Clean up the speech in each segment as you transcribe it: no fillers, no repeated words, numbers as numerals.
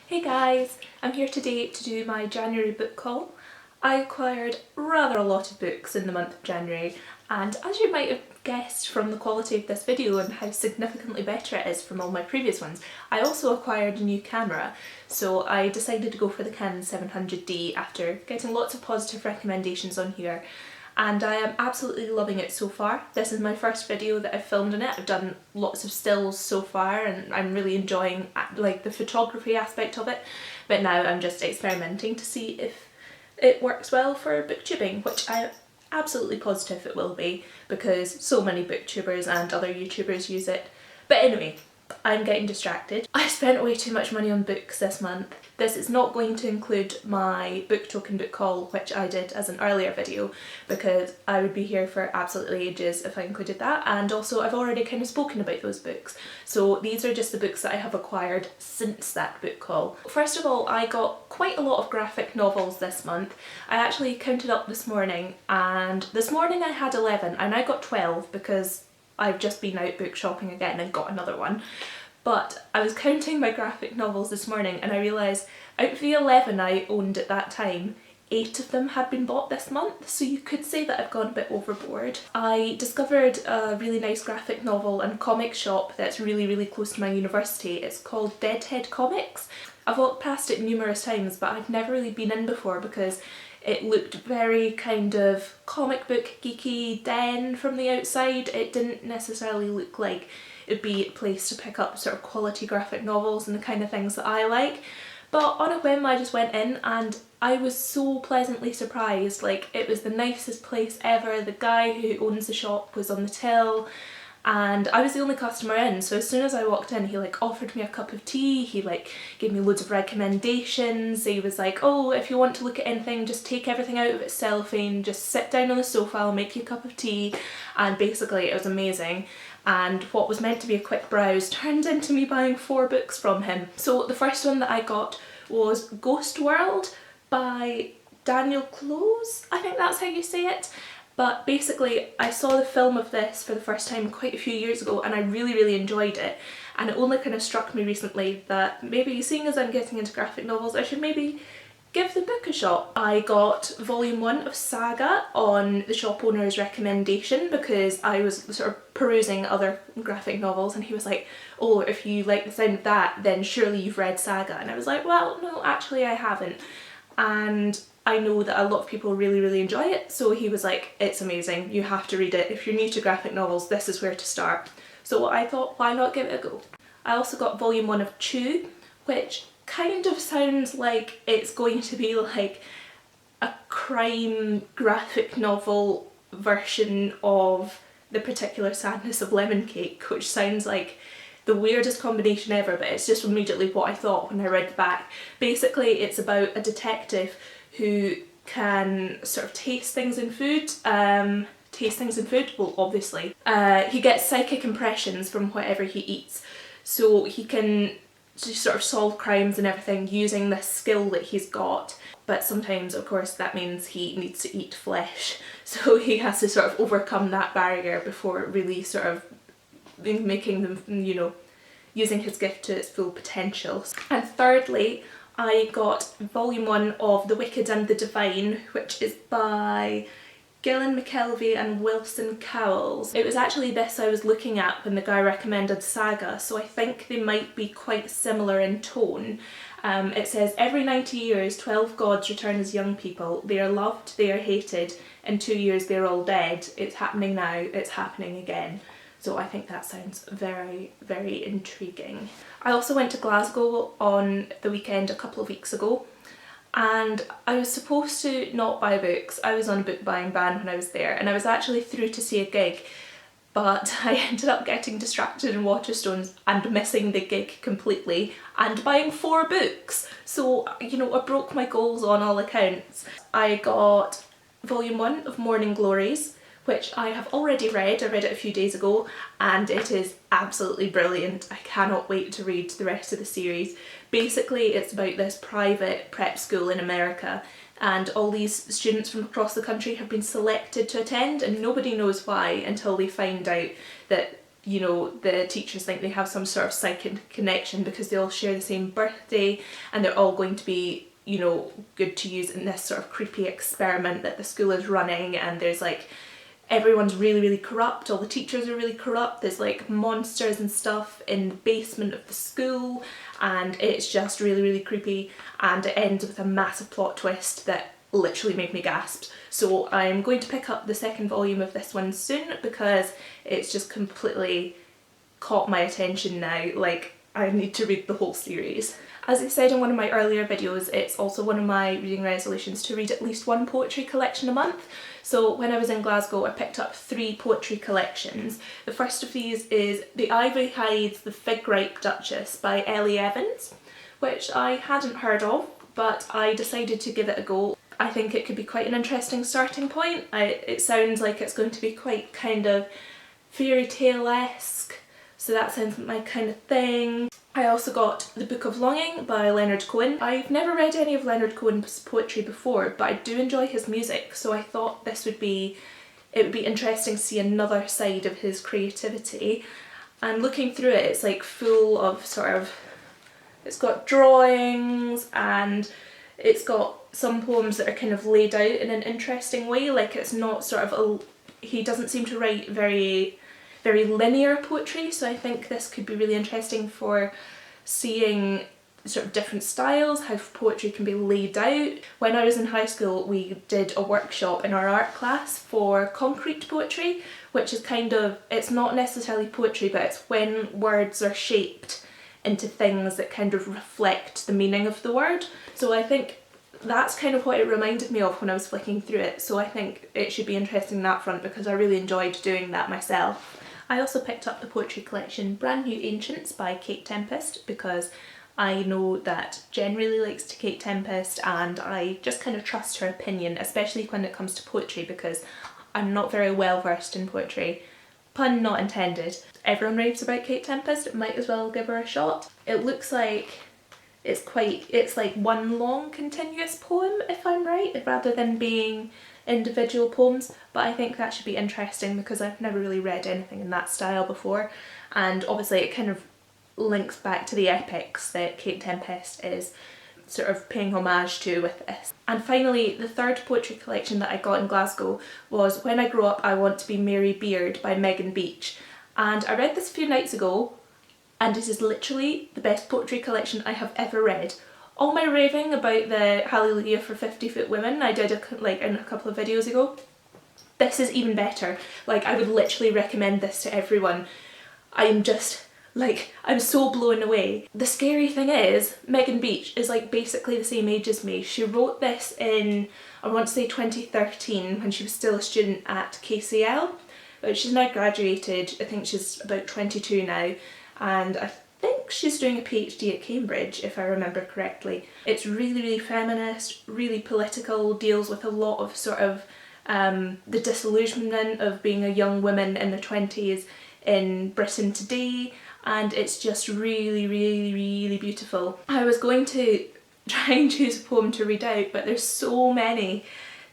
Hey guys, I'm here today to do my January book haul. I acquired rather a lot of books in the month of January, and as you might have guessed from the quality of this video and how significantly better it is from all my previous ones, I also acquired a new camera. So I decided to go for the Canon 700D after getting lots of positive recommendations on here. And I am absolutely loving it so far. This is my first video that I've filmed in it. I've done lots of stills so far and I'm really enjoying like the photography aspect of it, but now I'm just experimenting to see if it works well for booktubing, which I'm absolutely positive it will be because so many booktubers and other YouTubers use it. But anyway, I'm getting distracted. I spent way too much money on books this month. This is not going to include my book token book haul, which I did as an earlier video, because I would be here for absolutely ages if I included that, and also I've already kind of spoken about those books. So these are just the books that I have acquired since that book haul. First of all, I got quite a lot of graphic novels this month. I actually counted up this morning, and this morning I had 11 and I got 12 because I've just been out book shopping again and got another one. But I was counting my graphic novels this morning and I realised out of the 11 I owned at that time, 8 of them had been bought this month, so you could say that I've gone a bit overboard. I discovered a really nice graphic novel and comic shop that's really close to my university. It's called Deadhead Comics. I've walked past it numerous times but I've never really been in before because it looked very kind of comic book geeky den from the outside. It didn't necessarily look like it'd be a place to pick up sort of quality graphic novels and the kind of things that I like. But on a whim I just went in and I was so pleasantly surprised. Like, it was the nicest place ever. The guy who owns the shop was on the till and I was the only customer in, so as soon as I walked in he like offered me a cup of tea, he like gave me loads of recommendations. He was like, oh, if you want to look at anything just take everything out of its cellophane, just sit down on the sofa, I'll make you a cup of tea. And basically it was amazing, and what was meant to be a quick browse turned into me buying 4 books from him. So the first one that I got was Ghost World by Daniel Close, I think that's how you say it. But basically I saw the film of this for the first time quite a few years ago and I really enjoyed it, and it only kind of struck me recently that maybe, seeing as I'm getting into graphic novels, I should maybe give the book a shot. I got volume 1 of Saga on the shop owner's recommendation because I was sort of perusing other graphic novels and he was like, oh, if you like the sound of that then surely you've read Saga, and I was like, well no, actually I haven't, and I know that a lot of people really enjoy it, so he was like, it's amazing, you have to read it. If you're new to graphic novels, this is where to start. So I thought, why not give it a go? I also got volume 1 of Chew, which kind of sounds like it's going to be like a crime graphic novel version of The Particular Sadness of Lemon Cake, which sounds like the weirdest combination ever, but it's just immediately what I thought when I read the back. Basically it's about a detective who can sort of taste things in food, well obviously. He gets psychic impressions from whatever he eats, so he can just sort of solve crimes and everything using this skill that he's got. But sometimes of course that means he needs to eat flesh, so he has to sort of overcome that barrier before really sort of making them, you know, using his gift to its full potential. And thirdly, I got volume 1 of The Wicked and the Divine, which is by Gillian McKelvey and Wilson Cowles. It was actually this I was looking at when the guy recommended Saga, so I think they might be quite similar in tone. It says, every 90 years 12 gods return as young people. They are loved, they are hated. In 2 years they're all dead. It's happening now, it's happening again. So I think that sounds very intriguing. I also went to Glasgow on the weekend a couple of weeks ago, and I was supposed to not buy books. I was on a book buying ban when I was there, and I was actually through to see a gig, but I ended up getting distracted in Waterstones and missing the gig completely and buying 4 books. So, you know, I broke my goals on all accounts. I got volume 1 of Morning Glories, which I have already read. I read it a few days ago and it is absolutely brilliant. I cannot wait to read the rest of the series. Basically it's about this private prep school in America and all these students from across the country have been selected to attend and nobody knows why until they find out that you know, the teachers think they have some sort of psychic connection because they all share the same birthday and they're all going to be, you know, good to use in this sort of creepy experiment that the school is running. And there's like, everyone's really, really corrupt, all the teachers are really corrupt, there's like monsters and stuff in the basement of the school, and it's just really, really creepy, and it ends with a massive plot twist that literally made me gasp. So I'm going to pick up the second volume of this one soon because it's just completely caught my attention now. Like, I need to read the whole series. As I said in one of my earlier videos, it's also one of my reading resolutions to read at least one poetry collection a month. So when I was in Glasgow, I picked up 3 poetry collections. The first of these is The Ivy Hides the Fig Ripe Duchess by Ellie Evans, which I hadn't heard of, but I decided to give it a go. I think it could be quite an interesting starting point. It sounds like it's going to be quite kind of fairy tale-esque, so that sounds like my kind of thing. I also got The Book of Longing by Leonard Cohen. I've never read any of Leonard Cohen's poetry before, but I do enjoy his music, so I thought it would be interesting to see another side of his creativity. And looking through it, it's like full of it's got drawings and it's got some poems that are kind of laid out in an interesting way, like it's not he doesn't seem to write very linear poetry, so I think this could be really interesting for seeing sort of different styles, how poetry can be laid out. When I was in high school, we did a workshop in our art class for concrete poetry, which is kind of, it's not necessarily poetry, but it's when words are shaped into things that kind of reflect the meaning of the word. So I think that's kind of what it reminded me of when I was flicking through it, so I think it should be interesting on that front because I really enjoyed doing that myself. I also picked up the poetry collection Brand New Ancients by Kate Tempest because I know that Jen really likes Kate Tempest and I just kind of trust her opinion, especially when it comes to poetry because I'm not very well versed in poetry. Pun not intended. Everyone raves about Kate Tempest, might as well give her a shot. It looks like it's like one long continuous poem, if I'm right, rather than being individual poems, but I think that should be interesting because I've never really read anything in that style before, and obviously it kind of links back to the epics that Kate Tempest is sort of paying homage to with this. And finally, the third poetry collection that I got in Glasgow was When I Grow Up I Want to Be Mary Beard by Megan Beach, and I read this a few nights ago and it is literally the best poetry collection I have ever read. All my raving about the Hallelujah for 50-Foot Women I did in a couple of videos ago, this is even better. Like, I would literally recommend this to everyone. I'm so blown away. The scary thing is, Megan Beach is like basically the same age as me. She wrote this in, I want to say 2013, when she was still a student at KCL, but she's now graduated. I think she's about 22 now, and I think she's doing a PhD at Cambridge, if I remember correctly. It's really, really feminist, really political, deals with a lot of sort of the disillusionment of being a young woman in their 20s in Britain today, and it's just really, really, really beautiful. I was going to try and choose a poem to read out, but there's so many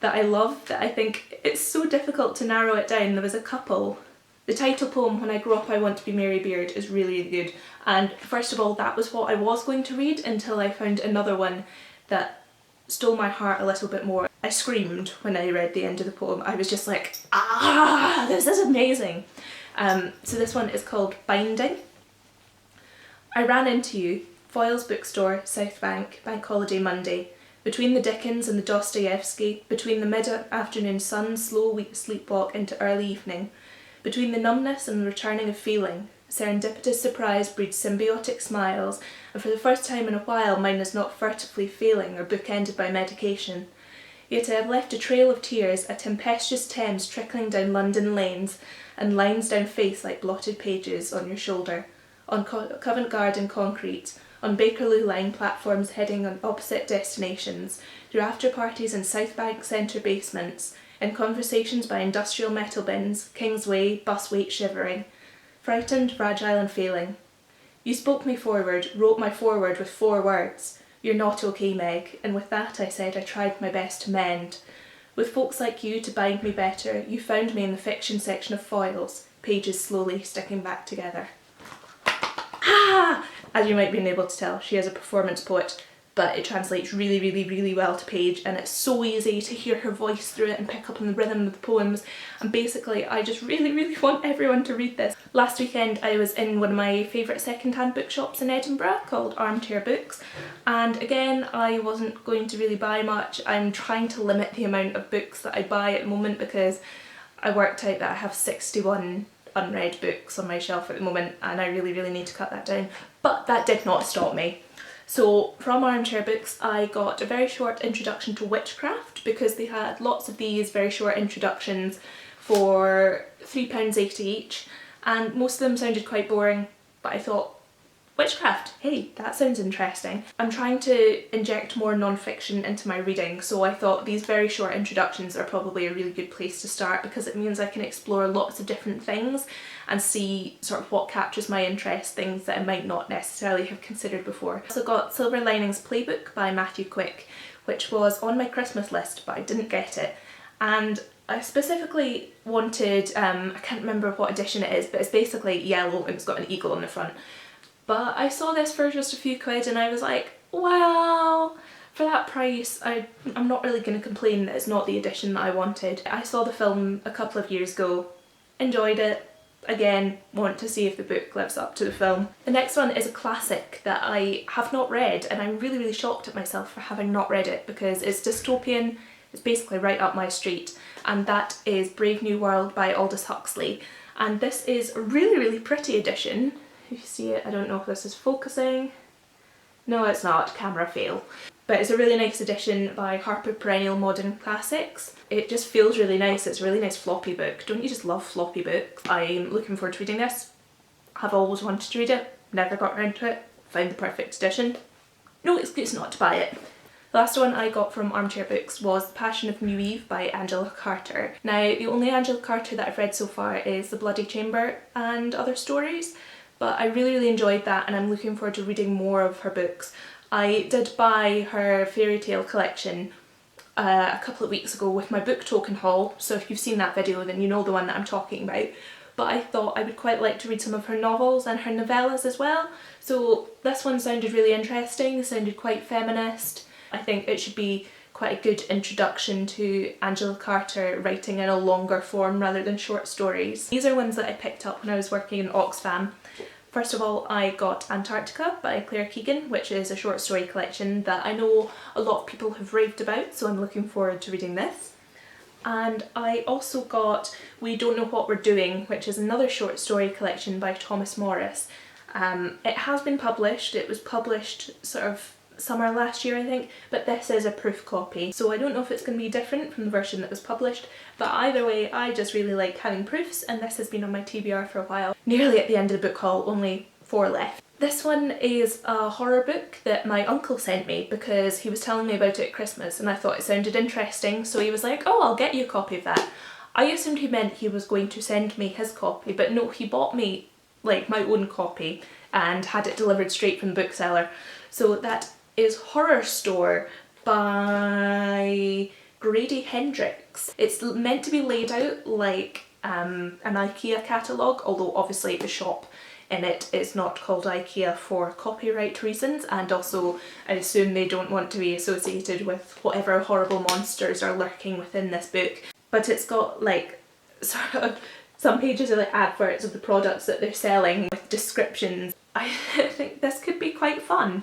that I love that I think it's so difficult to narrow it down. There was a couple. The title poem, When I Grow Up I Want to Be Mary Beard, is really, really good. And first of all, that was what I was going to read until I found another one that stole my heart a little bit more. I screamed when I read the end of the poem. I was just like, ah, this is amazing. So this one is called Binding. I ran into you, Foyle's bookstore, South Bank, Bank Holiday Monday. Between the Dickens and the Dostoevsky, between the mid-afternoon sun, slow sleepwalk into early evening, between the numbness and the returning of feeling, serendipitous surprise breeds symbiotic smiles, and for the first time in a while mine is not furtively failing or bookended by medication. Yet I have left a trail of tears, a tempestuous Thames trickling down London lanes, and lines down face like blotted pages on your shoulder, on Covent Garden concrete, on Bakerloo line platforms heading on opposite destinations, through after-parties in South Bank centre basements, in conversations by industrial metal bins, Kingsway, bus wait shivering, frightened, fragile and failing. You spoke me forward, wrote my foreword with 4 words. You're not okay, Meg, and with that I said I tried my best to mend. With folks like you to bind me better, you found me in the fiction section of Foyle's. pages slowly sticking back together. Ah! As you might be able to tell, she is a performance poet, but it translates really, really, really well to page, and it's so easy to hear her voice through it and pick up on the rhythm of the poems, and basically I just really, really want everyone to read this. Last weekend I was in one of my favourite second-hand bookshops in Edinburgh called Armchair Books, and again I wasn't going to really buy much. I'm trying to limit the amount of books that I buy at the moment because I worked out that I have 61 unread books on my shelf at the moment, and I really, really need to cut that down. But that did not stop me. So from Armchair Books I got a very short introduction to witchcraft because they had lots of these very short introductions for £3.80 each, and most of them sounded quite boring, but I thought, witchcraft, hey, that sounds interesting. I'm trying to inject more non-fiction into my reading, so I thought these very short introductions are probably a really good place to start because it means I can explore lots of different things and see sort of what captures my interest, things that I might not necessarily have considered before. I also got Silver Linings Playbook by Matthew Quick, which was on my Christmas list but I didn't get it, and I specifically wanted, I can't remember what edition it is, but it's basically yellow and it's got an eagle on the front. But I saw this for just a few quid and I was like, well, for that price I'm not really going to complain that it's not the edition that I wanted. I saw the film a couple of years ago, enjoyed it, again want to see if the book lives up to the film. The next one is a classic that I have not read, and I'm really, really shocked at myself for having not read it because it's dystopian, it's basically right up my street, and that is Brave New World by Aldous Huxley. And this is a really, really pretty edition. If you see it, I don't know if this is focusing. No, it's not, camera fail. But it's a really nice edition by Harper Perennial Modern Classics. It just feels really nice, it's a really nice floppy book. Don't you just love floppy books? I'm looking forward to reading this. I've always wanted to read it, never got around to it. Found the perfect edition. No excuse not to buy it. The last one I got from Armchair Books was The Passion of New Eve by Angela Carter. Now, the only Angela Carter that I've read so far is The Bloody Chamber and Other Stories, but I really, really enjoyed that and I'm looking forward to reading more of her books. I did buy her fairy tale collection a couple of weeks ago with my book token haul, so if you've seen that video then you know the one that I'm talking about. But I thought I would quite like to read some of her novels and her novellas as well, so this one sounded really interesting, sounded quite feminist. I think it should be quite a good introduction to Angela Carter writing in a longer form rather than short stories. These are ones that I picked up when I was working in Oxfam. First of all, I got Antarctica by Claire Keegan, which is a short story collection that I know a lot of people have raved about, so I'm looking forward to reading this. And I also got We Don't Know What We're Doing, which is another short story collection by Thomas Morris. It has been published, it was published sort of summer last year I think, but this is a proof copy, so I don't know if it's going to be different from the version that was published, but either way I just really like having proofs, and this has been on my TBR for a while. Nearly at the end of the book haul, only 4 left. This one is a horror book that my uncle sent me because he was telling me about it at Christmas and I thought it sounded interesting, so he was like, oh, I'll get you a copy of that. I assumed he meant he was going to send me his copy, but no, he bought me like my own copy and had it delivered straight from the bookseller. So that is Horror Store by Grady Hendrix. It's meant to be laid out like an IKEA catalogue, although obviously the shop in it is not called IKEA for copyright reasons, and also I assume they don't want to be associated with whatever horrible monsters are lurking within this book. But it's got like sort of some pages are like adverts of the products that they're selling with descriptions. I think this could be quite fun.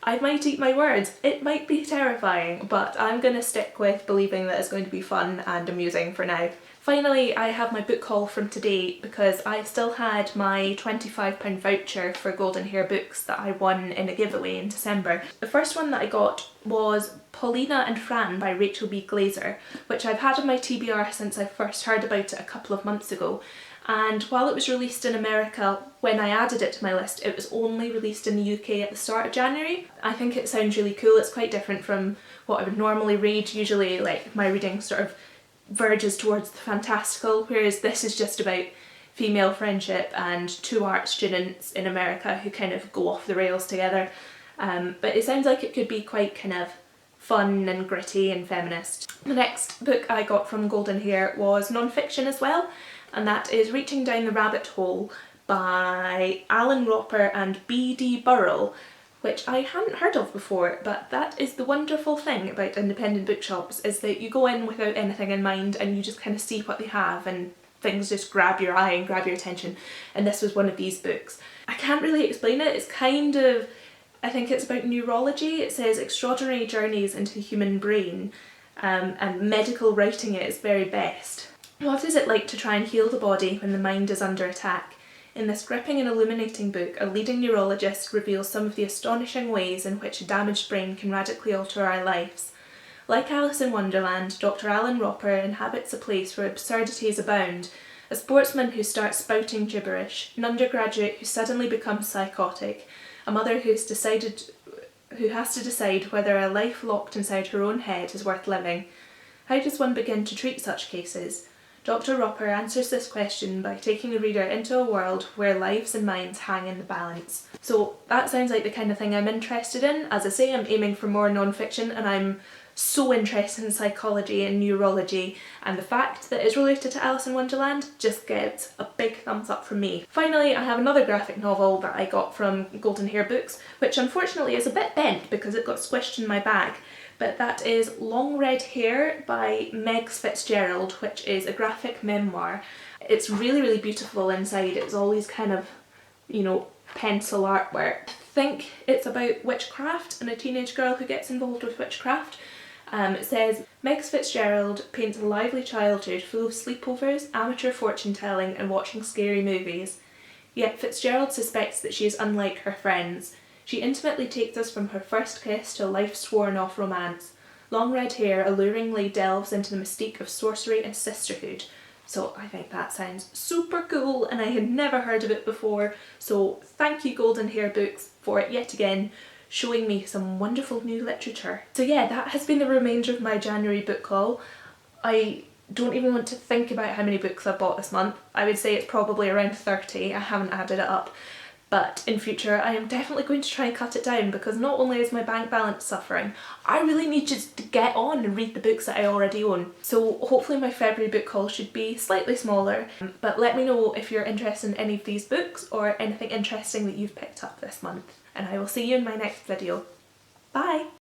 I might eat my words, it might be terrifying, but I'm gonna stick with believing that it's going to be fun and amusing for now. Finally, I have my book haul from today because I still had my £25 voucher for Golden Hair Books that I won in a giveaway in December. The first one that I got was Paulina and Fran by Rachel B. Glaser, which I've had on my TBR since I first heard about it a couple of months ago. And while it was released in America, when I added it to my list, it was only released in the UK at the start of January. I think it sounds really cool. It's quite different from what I would normally read. Usually like my reading sort of verges towards the fantastical, whereas this is just about female friendship and 2 art students in America who kind of go off the rails together. But it sounds like it could be quite kind of fun and gritty and feminist. The next book I got from Golden Hair was non-fiction as well, and that is Reaching Down the Rabbit Hole by Allan, Ropper and B.D. Burrell, which I hadn't heard of before, but that is the wonderful thing about independent bookshops, is that you go in without anything in mind and you just kind of see what they have and things just grab your eye and grab your attention, and this was one of these books. I can't really explain it, it's kind of, I think it's about neurology. It says extraordinary journeys into the human brain, and medical writing at its very best. What is it like to try and heal the body when the mind is under attack? In this gripping and illuminating book, a leading neurologist reveals some of the astonishing ways in which a damaged brain can radically alter our lives. Like Alice in Wonderland, Dr. Allan Ropper inhabits a place where absurdities abound, a sportsman who starts spouting gibberish, an undergraduate who suddenly becomes psychotic, a mother who has to decide whether a life locked inside her own head is worth living. How does one begin to treat such cases? Dr. Ropper answers this question by taking the reader into a world where lives and minds hang in the balance. So that sounds like the kind of thing I'm interested in. As I say, I'm aiming for more non-fiction, and I'm so interested in psychology and neurology, and the fact that it's related to Alice in Wonderland just gets a big thumbs up from me. Finally, I have another graphic novel that I got from Armchair Books, which unfortunately is a bit bent because it got squished in my bag, but that is Long Red Hair by Megs Fitzgerald, which is a graphic memoir. It's really, really beautiful inside. It's all these kind of, you know, pencil artwork. I think it's about witchcraft and a teenage girl who gets involved with witchcraft. It says, Megs Fitzgerald paints a lively childhood full of sleepovers, amateur fortune-telling and watching scary movies. Yet Fitzgerald suspects that she is unlike her friends. She intimately takes us from her first kiss to a life sworn-off romance. Long Red Hair alluringly delves into the mystique of sorcery and sisterhood. So I think that sounds super cool, and I had never heard of it before, so thank you Armchair Books for it yet again, showing me some wonderful new literature. So yeah, that has been the remainder of my January book haul. I don't even want to think about how many books I've bought this month. I would say it's probably around 30, I haven't added it up. But in future I am definitely going to try and cut it down, because not only is my bank balance suffering, I really need just to get on and read the books that I already own. So hopefully my February book haul should be slightly smaller, but let me know if you're interested in any of these books or anything interesting that you've picked up this month. And I will see you in my next video. Bye!